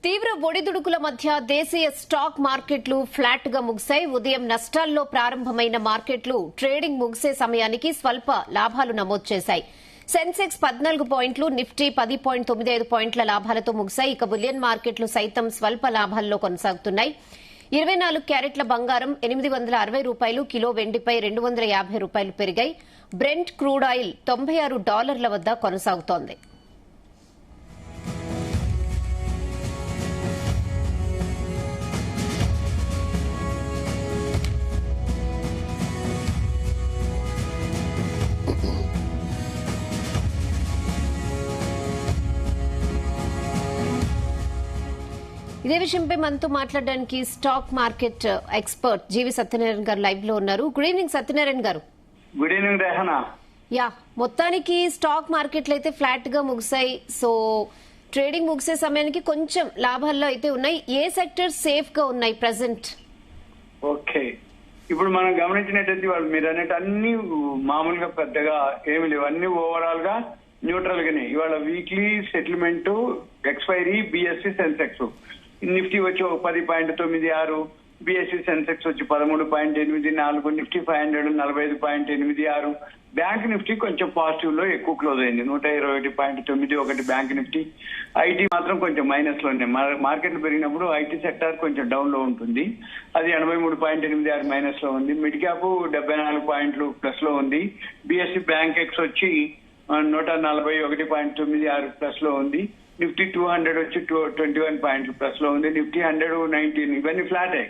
తీవ్ర ఒడిదుడుకుల మధ్య దేశీయ స్టాక్ మార్కెట్లు ఫ్లాట్ గా ముగిశాయి. ఉదయం నష్టాల్లో ప్రారంభమైన మార్కెట్లు ట్రేడింగ్ ముగిసే సమయానికి స్వల్ప లాభాలు నమోదు చేశాయి. సెన్సెక్స్ 14 పాయింట్లు, నిఫ్టీ 10.95 పాయింట్ల లాభాలతో ముగిశాయి. ఇక బులియన్ మార్కెట్లు సైతం స్వల్ప లాభాల్లో కొనసాగుతున్నాయి. 24 క్యారెట్ల బంగారం 860 రూపాయలు, కిలో వెండిపై 250 రూపాయలు పెరిగాయి. బ్రెంట్ క్రూడ్ ఆయిల్ $96 వద్ద కొనసాగుతోంది. ఇదే విషయంపై మనతో మాట్లాడడానికి స్టాక్ మార్కెట్ ఎక్స్పర్ట్ జీవి సత్యనారాయణ గారు లైవ్ లో ఉన్నారు. గుడ్ ఈవినింగ్ సత్యనారాయణ గారు. Good evening Rehana. మొత్తానికి స్టాక్ మార్కెట్లు అయితే ఫ్లాట్ గా ముగిశాయి. సో ట్రేడింగ్ ముగిసే సమయానికి కొంచెం లాభాల్లో అయితే ఉన్నాయి. ఏ సెక్టర్ సేఫ్ గా ఉన్నాయి ప్రెసెంట్? ఓకే, ఇప్పుడు మనం గమనించినట్టయితే వాళ్ళు మీరు అనేటి అన్ని మామూలుగా పెద్దగా ఏమి లేవు, అన్ని ఓవరాల్ గా న్యూట్రల్ గానే. ఇవాళ weekly settlement expiry BSc Sensex Nifty వచ్చి 10.96, బిఎస్సి సెన్సెక్స్ వచ్చి 13.84, నిఫ్టీ 500 45.86. బ్యాంక్ నిఫ్టీ కొంచెం పాజిటివ్ లో ఎక్కువ క్లోజ్ అయింది, 121.91 బ్యాంక్ నిఫ్టీ. ఐటీ మాత్రం కొంచెం మైనస్ లో ఉన్నాయి. మార్కెట్లు పెరిగినప్పుడు ఐటీ సెక్టార్ కొంచెం డౌన్ లో ఉంటుంది, అది 83.86 మైనస్ లో ఉంది. మిడ్ క్యాప్ 74 పాయింట్లు ప్లస్ లో ఉంది. బిఎస్సి బ్యాంక్ ఎక్స్ వచ్చి 141.96 ప్లస్ లో ఉంది. నిఫ్టీ 200 వచ్చి 21 పాయింట్లు ప్లస్ లో ఉంది. నిఫ్టీ 119 ఇవన్నీ ఫ్లాటే.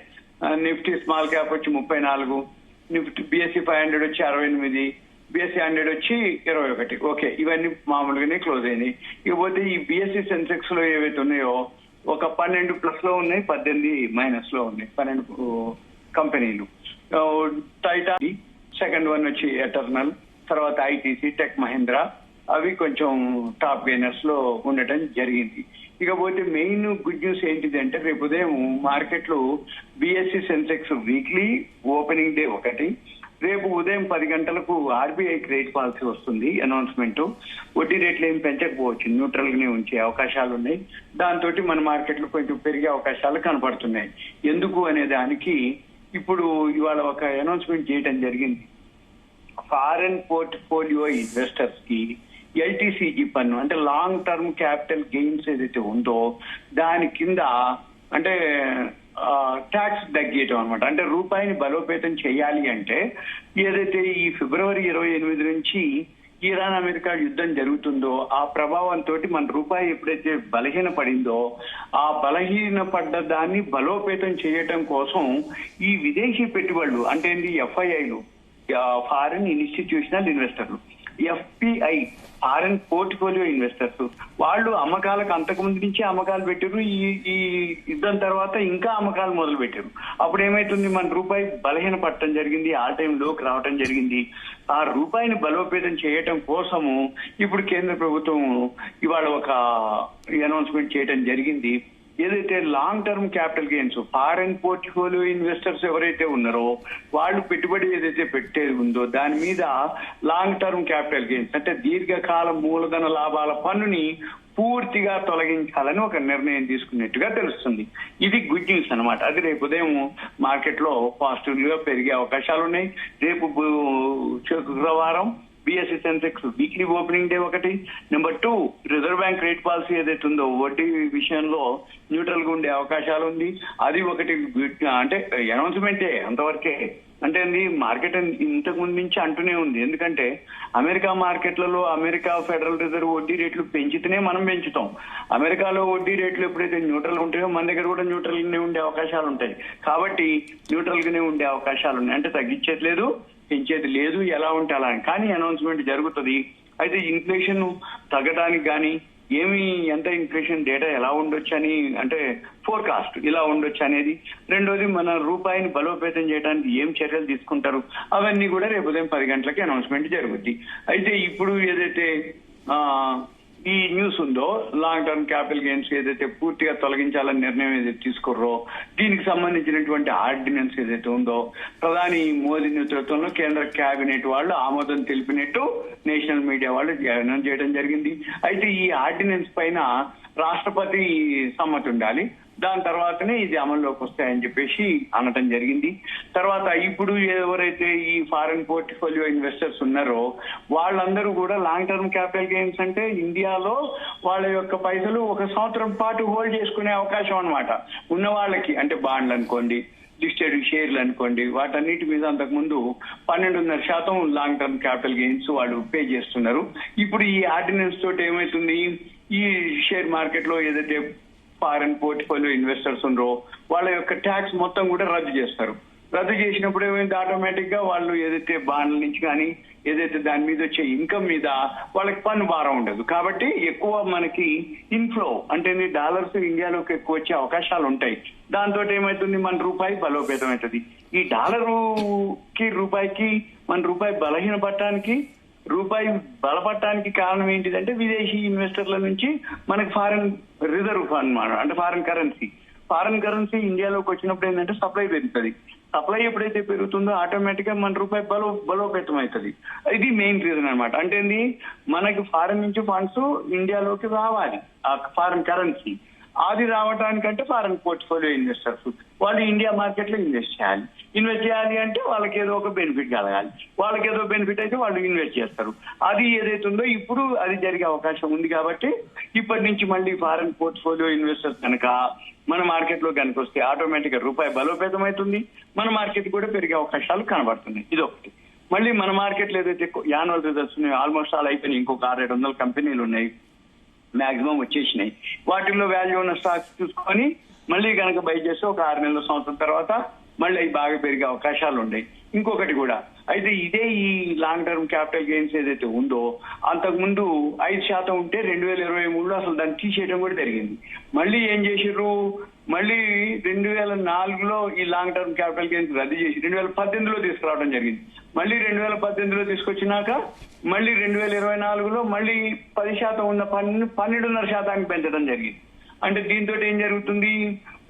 నిఫ్టీ స్మాల్ క్యాప్ వచ్చి 34, నిఫ్టీ బిఎస్సి 500 వచ్చి 68, బిఎస్సి 100 వచ్చి 21. ఓకే, ఇవన్నీ మామూలుగానే క్లోజ్ అయినాయి. ఇకపోతే ఈ బిఎస్సి సెన్సెక్స్ లో ఏవైతే ఉన్నాయో ఒక 12 ప్లస్ లో ఉన్నాయి, 18 మైనస్ లో ఉన్నాయి. 12 కంపెనీలు. టైటా సెకండ్ వన్ వచ్చి ఎటర్నల్, తర్వాత ఐటీసీ, టెక్ మహీంద్రా, అవి కొంచెం టాప్ గెయినర్స్ లో ఉండటం జరిగింది. ఇకపోతే మెయిన్ గుడ్ న్యూస్ ఏంటిదంటే రేపు ఉదయం మార్కెట్లు BSc Sensex weekly opening day ఒకటి, రేపు ఉదయం 10 గంటలకు ఆర్బీఐ రేట్ పాలసీ వస్తుంది అనౌన్స్మెంట్. వడ్డీ రేట్లు ఏం పెంచకపోవచ్చు, న్యూట్రల్ గానే ఉంచే అవకాశాలు ఉన్నాయి. దాంతో మన మార్కెట్లు కొంచెం పెరిగే అవకాశాలు కనపడుతున్నాయి. ఎందుకు అనే దానికి ఇప్పుడు ఇవాళ ఒక అనౌన్స్మెంట్ చేయడం జరిగింది. ఫారెన్ పోర్ట్ఫోలియో ఇన్వెస్టర్స్ కి ఎల్టీసీజీ పన్ను అంటే లాంగ్ టర్మ్ క్యాపిటల్ గెయిన్స్ ఏదైతే ఉందో దాని కింద అంటే ట్యాక్స్ తగ్గియటం అనమాట. అంటే రూపాయిని బలోపేతం చేయాలి అంటే ఏదైతే ఈ ఫిబ్రవరి 28 నుంచి ఇరాన్ అమెరికా యుద్ధం జరుగుతుందో ఆ ప్రభావంతో మన రూపాయి ఎప్పుడైతే బలహీన పడిందో ఆ బలహీన పడ్డ దాన్ని బలోపేతం చేయటం కోసం ఈ విదేశీ పెట్టుబడులు అంటే ఎఫ్ఐఐలు, ఫారిన్ ఇన్స్టిట్యూషనల్ ఇన్వెస్టర్లు, ఎఫ్పిఐ ఫారెన్ పోర్ట్ఫోలియో ఇన్వెస్టర్స్, వాళ్ళు అమ్మకాలకు అంతకుముందు నుంచి అమ్మకాలు పెట్టారు. ఈ యుద్ధం తర్వాత ఇంకా అమ్మకాలు మొదలు పెట్టారు. అప్పుడు ఏమైతుంది, మన రూపాయి బలహీన పడటం జరిగింది, ఆ టైంలోకి రావటం జరిగింది. ఆ రూపాయిని బలోపేతం చేయటం కోసము ఇప్పుడు కేంద్ర ప్రభుత్వం ఇవాళ ఒక అనౌన్స్మెంట్ చేయటం జరిగింది. ఏదైతే long term capital gains foreign portfolio investors ఎవరైతే ఉన్నారో వాళ్ళు పెట్టుబడి ఏదైతే పెట్టేది ఉందో దాని మీద లాంగ్ టర్మ్ క్యాపిటల్ గెయిన్స్ అంటే దీర్ఘకాల మూలధన లాభాల పన్నుని పూర్తిగా తొలగించాలని ఒక నిర్ణయం తీసుకున్నట్టుగా తెలుస్తుంది. ఇది గుడ్ న్యూస్ అనమాట. అది రేపు ఉదయం మార్కెట్ లో పాజిటివ్ గా పెరిగే అవకాశాలు ఉన్నాయి. రేపు శుక్రవారం BSE Sensex weekly opening day ఒకటి. Number 2 reserve bank rate policy ఏదైతే ఉందో వడ్డీ విషయంలో న్యూట్రల్ గా ఉండే అవకాశాలు ఉంది. అది ఒకటి అంటే అనౌన్స్మెంటే అంతవరకే. అంటే మార్కెట్ ఇంతకు ముందు నుంచి అంటూనే ఉంది. ఎందుకంటే అమెరికా మార్కెట్లలో అమెరికా ఫెడరల్ రిజర్వ్ వడ్డీ రేట్లు పెంచితేనే మనం పెంచుతాం. అమెరికాలో వడ్డీ రేట్లు ఎప్పుడైతే న్యూట్రల్ ఉంటాయో మన దగ్గర కూడా న్యూట్రల్ గానే ఉండే అవకాశాలు ఉంటాయి. కాబట్టి న్యూట్రల్ గానే ఉండే అవకాశాలు ఉన్నాయి. అంటే తగ్గించేది లేదు, పెంచేది లేదు, ఎలా ఉంటే అలా. కానీ అనౌన్స్మెంట్ జరుగుతుంది. అయితే ఇన్ఫ్లేషన్ తగ్గడానికి కానీ ఎంత ఇన్ఫ్లేషన్ డేటా ఎలా ఉండొచ్చు అని అంటే ఫోర్కాస్ట్ ఇలా ఉండొచ్చు అనేది. రెండోది మన రూపాయిని బలోపేతం చేయడానికి ఏం చర్యలు తీసుకుంటారు అవన్నీ కూడా రేపు ఉదయం 10 గంటలకి అనౌన్స్మెంట్ జరుగుద్ది. అయితే ఇప్పుడు ఏదైతే ఈ న్యూస్ ఉందో లాంగ్ టర్మ్ క్యాపిటల్ గెయిన్స్ ఏదైతే పూర్తిగా తొలగించాలని నిర్ణయం ఏదైతే తీసుకుర్రో దీనికి సంబంధించినటువంటి ఆర్డినెన్స్ ఏదైతే ఉందో ప్రధాని మోదీ నేతృత్వంలో కేంద్ర కేబినెట్ వాళ్ళు ఆమోదం తెలిపినట్టు నేషనల్ మీడియా వాళ్ళు అనౌన్స్ చేయడం జరిగింది. అయితే ఈ ఆర్డినెన్స్ పైన రాష్ట్రపతి సమ్మతి ఉండాలి. దాని తర్వాతనే ఇది అమల్లోకి వస్తాయని చెప్పేసి అనటం జరిగింది. తర్వాత ఇప్పుడు ఎవరైతే ఈ ఫారెన్ పోర్ట్ఫోలియో ఇన్వెస్టర్స్ ఉన్నారో వాళ్ళందరూ కూడా లాంగ్ టర్మ్ క్యాపిటల్ గెయిన్స్ అంటే ఇండియాలో వాళ్ళ యొక్క పైసలు 1 సంవత్సరం పాటు హోల్డ్ చేసుకునే అవకాశం అన్నమాట ఉన్న వాళ్ళకి. అంటే బాండ్లు అనుకోండి, లిస్టెడ్ షేర్లు అనుకోండి, వాటన్నిటి మీద అంతకుముందు 12.5% లాంగ్ టర్మ్ క్యాపిటల్ గెయిన్స్ వాళ్ళు పే చేస్తున్నారు. ఇప్పుడు ఈ ఆర్డినెన్స్ తోటి ఏమవుతుంది, ఈ షేర్ మార్కెట్ లో ఏదైతే ఫారెన్ పోర్ట్ఫోలియో ఇన్వెస్టర్స్ ఉన్నారో వాళ్ళ యొక్క ట్యాక్స్ మొత్తం కూడా రద్దు చేస్తారు. రద్దు చేసినప్పుడు ఏమైంది, ఆటోమేటిక్ గా వాళ్ళు ఏదైతే బాండ్ల నుంచి కానీ ఏదైతే దాని మీద వచ్చే ఇన్కమ్ మీద వాళ్ళకి పన్ను భారం ఉండదు. కాబట్టి ఎక్కువ మనకి ఇన్ఫ్లో అంటే డాలర్స్ ఇండియాలోకి ఎక్కువ వచ్చే అవకాశాలు ఉంటాయి. దాంతో ఏమవుతుంది, మన రూపాయి బలోపేతం అవుతుంది. ఈ డాలరుకి రూపాయికి మన రూపాయి బలహీనపడటానికి రూపాయి బలపడటానికి కారణం ఏంటిదంటే విదేశీ ఇన్వెస్టర్ల నుంచి మనకి ఫారెన్ రిజర్వ్ ఫండ్ అంటే ఫారెన్ కరెన్సీ ఇండియాలోకి వచ్చినప్పుడు ఏంటంటే సప్లై పెరుగుతుంది. సప్లై ఎప్పుడైతే పెరుగుతుందో ఆటోమేటిక్ గా మన రూపాయి బలోపేతం అవుతుంది. ఇది మెయిన్ రీజన్ అనమాట. అంటే మనకి ఫారెన్ నుంచి ఫండ్స్ ఇండియాలోకి రావాలి, ఆ ఫారెన్ కరెన్సీ. అది రావడానికంటే ఫారెన్ పోర్ట్ఫోలియో ఇన్వెస్టర్స్ వాళ్ళు ఇండియా మార్కెట్ లో ఇన్వెస్ట్ చేయాలి అంటే వాళ్ళకి ఏదో ఒక బెనిఫిట్ కలగాలి. వాళ్ళకి ఏదో బెనిఫిట్ అయితే వాళ్ళు ఇన్వెస్ట్ చేస్తారు. అది ఏదైతుందో ఇప్పుడు అది జరిగే అవకాశం ఉంది. కాబట్టి ఇప్పటి నుంచి మళ్ళీ ఫారెన్ పోర్ట్ఫోలియో ఇన్వెస్టర్స్ కనుక మన మార్కెట్ లో కనుక వస్తే ఆటోమేటిక్ గా రూపాయి బలోపేతం అవుతుంది, మన మార్కెట్ కూడా పెరిగే అవకాశాలు కనబడుతున్నాయి. ఇదొకటి. మళ్ళీ మన మార్కెట్ లో ఏదైతే యాన్యువల్ రిజల్ట్స్ ఉన్నాయో ఆల్మోస్ట్ ఆల్ అయిపోయినాయి. ఇంకొక 600-700 కంపెనీలు ఉన్నాయి, మాక్సిమం వచ్చేసినాయి. వాటిల్లో వాల్యూ ఉన్న స్టాక్స్ చూసుకొని మళ్ళీ కనుక బై చేస్తే ఒక 6 నెలల సంవత్సరం తర్వాత మళ్ళీ అవి బాగా పెరిగే అవకాశాలు ఉన్నాయి. ఇంకొకటి కూడా అయితే ఇదే ఈ లాంగ్ టర్మ్ క్యాపిటల్ గెయిన్స్ ఏదైతే ఉందో అంతకుముందు 5% ఉంటే 2023లో అసలు దాన్ని తీసేయడం కూడా జరిగింది. మళ్ళీ ఏం చేసిర్రు, మళ్ళీ 2004లో ఈ లాంగ్ టర్మ్ క్యాపిటల్ గెయిన్స్ రద్దు చేసి 2018లో తీసుకురావడం జరిగింది. మళ్ళీ 2018లో తీసుకొచ్చినాక మళ్ళీ 2024లో మళ్ళీ 10% ఉన్న 12.5% పెంచడం జరిగింది. అంటే దీంతో ఏం జరుగుతుంది,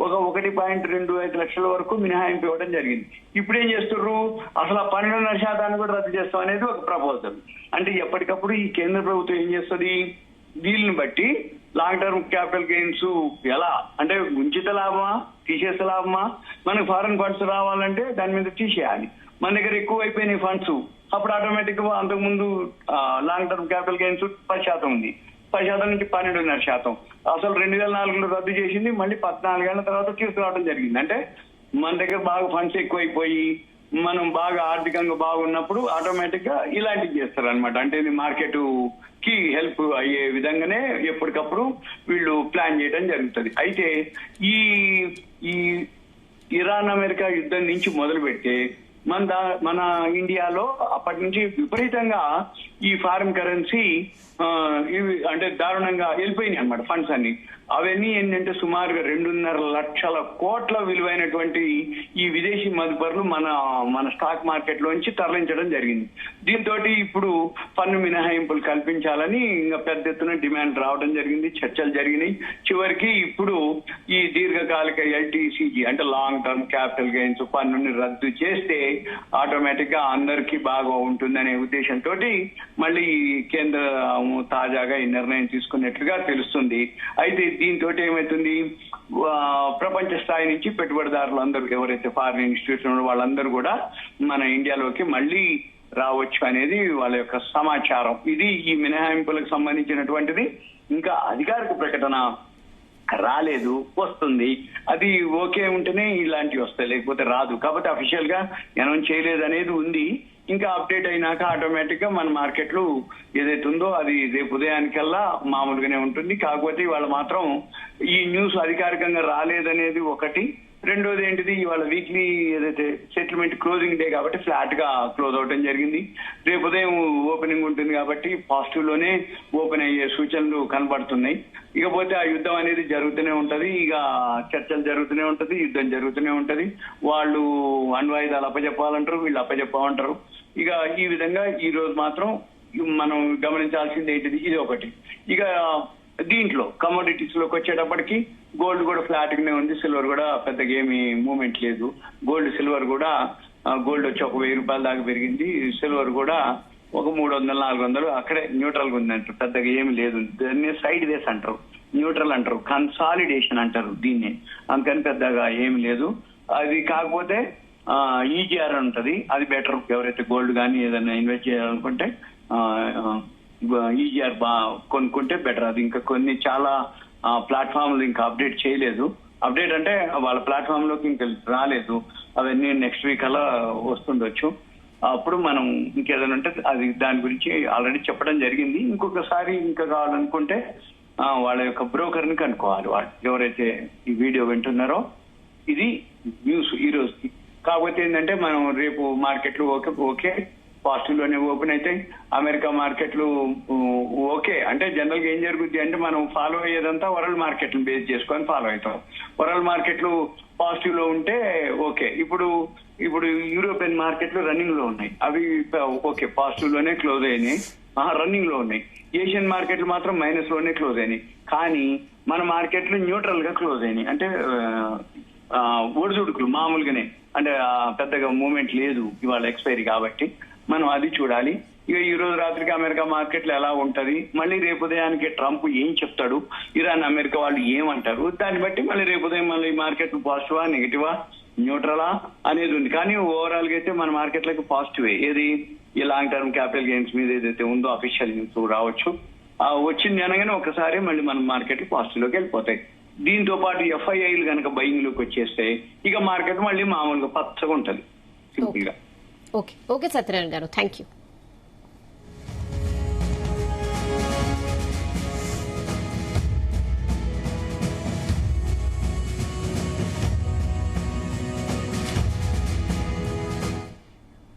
ఒక 1.25 లక్షల వరకు మినహాయింపు ఇవ్వడం జరిగింది. ఇప్పుడు ఏం చేస్తున్నారు, అసలు ఆ 12.5% కూడా రద్దు చేస్తాం అనేది ఒక ప్రపోజల్. అంటే ఎప్పటికప్పుడు ఈ కేంద్ర ప్రభుత్వం ఏం చేస్తుంది, వీళ్ళని బట్టి లాంగ్ టర్మ్ క్యాపిటల్ గెయిన్స్ ఎలా అంటే ఉంచిత లాభమా తీసేస్తే లాభమా, మనకు ఫారెన్ ఫండ్స్ రావాలంటే దాని మీద తీసేయాలి. మన దగ్గర ఎక్కువ అయిపోయినాయి ఫండ్స్, అప్పుడు ఆటోమేటిక్ గా అంతకుముందు లాంగ్ టర్మ్ క్యాపిటల్ గెయిన్స్ 10% ఉంది, 10% నుంచి 12.5%. అసలు 2004లో రద్దు చేసింది, మళ్ళీ 14 ఏళ్ల తర్వాత తీసుకురావడం జరిగింది. అంటే మన దగ్గర బాగా ఫండ్స్ ఎక్కువైపోయి మనం బాగా ఆర్థికంగా బాగున్నప్పుడు ఆటోమేటిక్ గా ఇలాంటివి చేస్తారు అనమాట. అంటే ఇది మార్కెట్ కి హెల్ప్ అయ్యే విధంగానే ఎప్పటికప్పుడు వీళ్ళు ప్లాన్ చేయడం జరుగుతుంది. అయితే ఈ ఇరాన్ అమెరికా యుద్ధం నుంచి మొదలు పెడితే మన ఇండియాలో అప్పటి నుంచి విపరీతంగా ఈ ఫారిన్ కరెన్సీ ఇవి అంటే దారుణంగా వెళ్ళిపోయినాయి అన్నమాట ఫండ్స్ అన్ని. అవన్నీ ఏంటంటే సుమారుగా 2.5 లక్షల కోట్ల విలువైనటువంటి ఈ విదేశీ మదుపర్లు మన స్టాక్ మార్కెట్ లోంచి తరలించడం జరిగింది. దీంతో ఇప్పుడు పన్ను మినహాయింపులు కల్పించాలని ఇంకా పెద్ద ఎత్తున డిమాండ్ రావడం జరిగింది, చర్చలు జరిగినాయి. చివరికి ఇప్పుడు ఈ దీర్ఘకాలిక ఎల్టీసీజీ అంటే లాంగ్ టర్మ్ క్యాపిటల్ గెయిన్స్ పన్నుని రద్దు చేస్తే ఆటోమేటిక్ గా అందరికీ బాగా ఉంటుందనే ఉద్దేశంతో మళ్ళీ కేంద్ర తాజాగా ఈ నిర్ణయం తీసుకున్నట్లుగా తెలుస్తుంది. అయితే దీంతో ఏమైతుంది, ప్రపంచ స్థాయి నుంచి పెట్టుబడిదారులు అందరూ ఎవరైతే ఫారిన్ ఇన్స్టిట్యూషన్ వాళ్ళందరూ కూడా మన ఇండియాలోకి మళ్ళీ రావచ్చు అనేది వాళ్ళ యొక్క సమాచారం. ఇది ఈ మినహాయింపులకు సంబంధించినటువంటిది. ఇంకా అధికారిక ప్రకటన రాలేదు, వస్తుంది. అది ఓకే ఉంటేనే ఇలాంటివి వస్తాయి, లేకపోతే రాదు. కాబట్టి అఫీషియల్ గా అనౌన్స్ చేయలేదు అనేది ఉంది. ఇంకా అప్డేట్ అయినాక ఆటోమేటిక్ గా మన మార్కెట్లు ఏదైతే ఉందో అది రేపు ఉదయానికల్లా మామూలుగానే ఉంటుంది. కాకపోతే ఇవాళ మాత్రం ఈ న్యూస్ అధికారికంగా రాలేదనేది ఒకటి. రెండోది ఏంటిది, ఇవాళ వీక్లీ ఏదైతే సెటిల్మెంట్ క్లోజింగ్ డే కాబట్టి ఫ్లాట్ గా క్లోజ్ అవడం జరిగింది. రేపు ఉదయం ఓపెనింగ్ ఉంటుంది కాబట్టి పాజిటివ్ లోనే ఓపెన్ అయ్యే సూచనలు కనబడుతున్నాయి. ఇకపోతే ఆ యుద్ధం అనేది జరుగుతూనే ఉంటది, ఇక చర్చలు జరుగుతూనే ఉంటది, యుద్ధం జరుగుతూనే ఉంటది. వాళ్ళు అణ్వాయుధాలు అప్పచెప్పాలంటారు, వీళ్ళు అప్పచెప్పామంటారు. ఇక ఈ విధంగా ఈ రోజు మాత్రం మనం గమనించాల్సింది ఏంటిది, ఇది ఒకటి. ఇక దీంట్లో కమోడిటీస్ లోకి వచ్చేటప్పటికి గోల్డ్ కూడా ఫ్లాట్ గానే ఉంది, సిల్వర్ కూడా పెద్దగా ఏమి మూవ్మెంట్ లేదు. సిల్వర్ కూడా గోల్డ్ వచ్చి ఒక 1000 రూపాయల దాకా పెరిగింది, సిల్వర్ కూడా ఒక 300-400 అక్కడే న్యూట్రల్ గా ఉందంటారు, పెద్దగా ఏమి లేదు. దాన్ని సైడ్ వేస్ అంటారు. న్యూట్రల్ అంటారు, కన్సాలిడేషన్ అంటారు దీన్ని. అందుకని పెద్దగా ఏమి లేదు. అది కాకపోతే ఈజీఆర్ ఉంటది, అది బెటర్. ఎవరైతే గోల్డ్ కానీ ఏదైనా ఇన్వెస్ట్ చేయాలనుకుంటే ఈజీఆర్ కొనుక్కుంటే బెటర్. అది ఇంకా కొన్ని చాలా ప్లాట్ఫామ్లు ఇంకా అప్డేట్ చేయలేదు. అప్డేట్ అంటే వాళ్ళ ప్లాట్ఫామ్ లోకి ఇంకా రాలేదు. అవన్నీ నెక్స్ట్ వీక్ అలా వస్తుండొచ్చు. అప్పుడు మనం ఇంకేదైనా ఉంటే అది దాని గురించి ఆల్రెడీ చెప్పడం జరిగింది. ఇంకొకసారి ఇంకా కావాలనుకుంటే వాళ్ళ యొక్క బ్రోకర్ ని కనుక్కోవాలి. వాళ్ళు ఎవరైతే ఈ వీడియో వింటున్నారో ఇది న్యూస్ ఈ రోజుకి. కాకపోతే ఏంటంటే మనం రేపు మార్కెట్లు ఓకే పాజిటివ్ లోనే ఓపెన్ అయితే అమెరికా మార్కెట్లు ఓకే. అంటే జనరల్ గా ఏం జరుగుద్ది అంటే మనం ఫాలో అయ్యేదంతా వరల్డ్ మార్కెట్లను బేస్ చేసుకొని ఫాలో అవుతాం. వరల్డ్ మార్కెట్లు పాజిటివ్ లో ఉంటే ఓకే. ఇప్పుడు యూరోపియన్ మార్కెట్లు రన్నింగ్ లో ఉన్నాయి, అవి ఓకే పాజిటివ్ లోనే క్లోజ్ అయినాయి, రన్నింగ్ లో ఉన్నాయి. ఏషియన్ మార్కెట్లు మాత్రం మైనస్ లోనే క్లోజ్ అయినాయి. కానీ మన మార్కెట్లు న్యూట్రల్ గా క్లోజ్ అయినాయి. అంటే ఒడిదుడుకులు మామూలుగానే, అంటే పెద్దగా మూవ్మెంట్ లేదు ఇవాళ ఎక్స్పైరీ కాబట్టి మనం అది చూడాలి. ఇక ఈ రోజు రాత్రికి అమెరికా మార్కెట్లు ఎలా ఉంటది, మళ్ళీ రేపు ఉదయానికి ట్రంప్ ఏం చెప్తాడు, ఇరాన్ అమెరికా వాళ్ళు ఏమంటారు, దాన్ని బట్టి మళ్ళీ రేపు ఉదయం మళ్ళీ మార్కెట్ పాజిటివా నెగిటివా న్యూట్రలా అనేది ఉంది. కానీ ఓవరాల్ గా అయితే మన మార్కెట్లకు పాజిటివే. ఏది ఈ లాంగ్ టర్మ్ క్యాపిటల్ గెయిన్స్ మీద ఏదైతే ఉందో అఫీషియల్ న్యూస్ రావచ్చు, వచ్చింది అనగానే ఒకసారి మళ్ళీ మన మార్కెట్లు పాజిటివ్ లోకి వెళ్ళిపోతాయి. దీంతో పాటు ఎఫ్ఐఐలు కనుక బయింగ్ లోకి వచ్చేస్తే ఇక మార్కెట్ మళ్ళీ మామూలుగా పచ్చగా ఉంటది సింపుల్ గా. ఓకే సత్యనారాయణ గారు, థ్యాంక్ యూ.